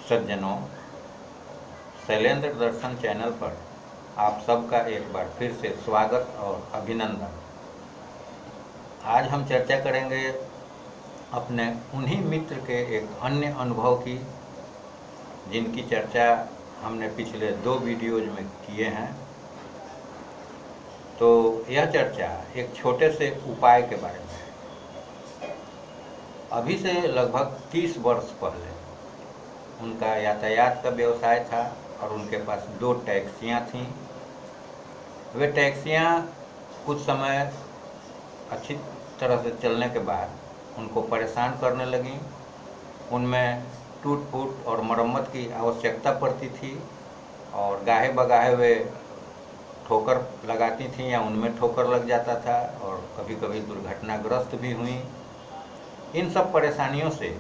सज्जनों, शैलेंद्र दर्शन चैनल पर आप सबका एक बार फिर से स्वागत और अभिनंदन। आज हम चर्चा करेंगे अपने उन्हीं मित्र के एक अन्य अनुभव की, जिनकी चर्चा हमने पिछले 2 वीडियोज में किए हैं। तो यह चर्चा एक छोटे से उपाय के बारे में है। अभी से लगभग 30 वर्ष पहले उनका यातायात का व्यवसाय था और उनके पास 2 टैक्सियाँ थीं। वे टैक्सियाँ कुछ समय अच्छी तरह से चलने के बाद उनको परेशान करने लगीं। उनमें टूट फूट और मरम्मत की आवश्यकता पड़ती थी और गाहे बगाहे वे ठोकर लगाती थीं या उनमें ठोकर लग जाता था और कभी कभी दुर्घटनाग्रस्त भी हुई। इन सब परेशानियों से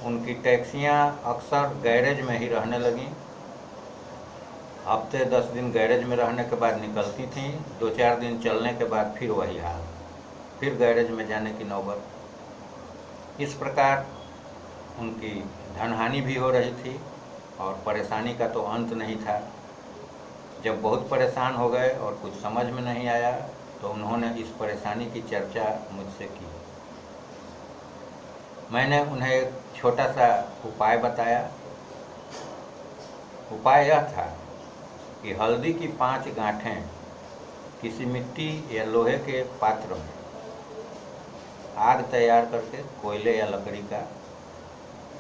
उनकी टैक्सियाँ अक्सर गैरेज में ही रहने लगीं। हफ्ते 10 दिन गैरेज में रहने के बाद निकलती थीं। 2-4 दिन चलने के बाद फिर वही हाल, फिर गैरेज में जाने की नौबत। इस प्रकार उनकी धनहानि भी हो रही थी और परेशानी का तो अंत नहीं था। जब बहुत परेशान हो गए और कुछ समझ में नहीं आया तो उन्होंने इस परेशानी की चर्चा मुझसे की। मैंने उन्हें एक छोटा सा उपाय बताया। उपाय यह था कि हल्दी की 5 गांठें किसी मिट्टी या लोहे के पात्र में आग तैयार करके, कोयले या लकड़ी का,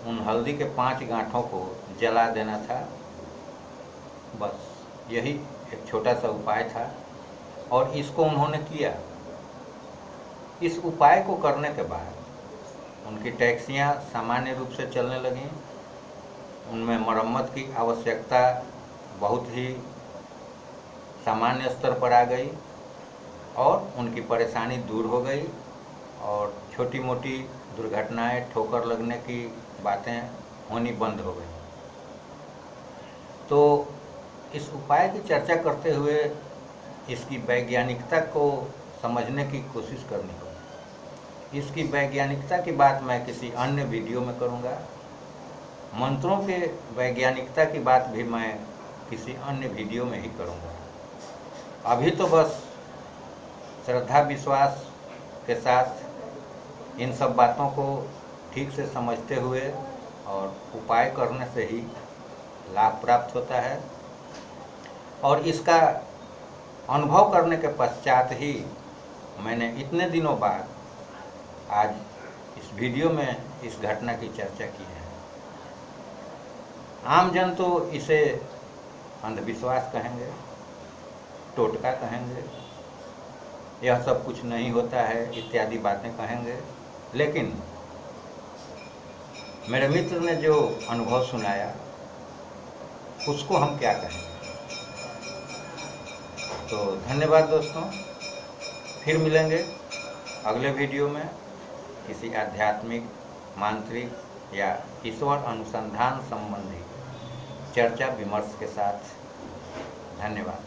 उन हल्दी के 5 गांठों को जला देना था। बस यही एक छोटा सा उपाय था और इसको उन्होंने किया। इस उपाय को करने के बाद उनकी टैक्सियाँ सामान्य रूप से चलने लगीं। उनमें मरम्मत की आवश्यकता बहुत ही सामान्य स्तर पर आ गई और उनकी परेशानी दूर हो गई और छोटी मोटी दुर्घटनाएं, ठोकर लगने की बातें होनी बंद हो गई। तो इस उपाय की चर्चा करते हुए इसकी वैज्ञानिकता को समझने की कोशिश करनी होगी। इसकी वैज्ञानिकता की बात मैं किसी अन्य वीडियो में करूँगा। मंत्रों के वैज्ञानिकता की बात भी मैं किसी अन्य वीडियो में ही करूँगा। अभी तो बस श्रद्धा विश्वास के साथ इन सब बातों को ठीक से समझते हुए और उपाय करने से ही लाभ प्राप्त होता है। और इसका अनुभव करने के पश्चात ही मैंने इतने दिनों बाद आज इस वीडियो में इस घटना की चर्चा की है। आमजन तो इसे अंधविश्वास कहेंगे, टोटका कहेंगे, यह सब कुछ नहीं होता है इत्यादि बातें कहेंगे। लेकिन मेरे मित्र ने जो अनुभव सुनाया उसको हम क्या कहेंगे। तो धन्यवाद दोस्तों, फिर मिलेंगे अगले वीडियो में किसी आध्यात्मिक, मांत्रिक या ईश्वर अनुसंधान संबंधी चर्चा विमर्श के साथ। धन्यवाद।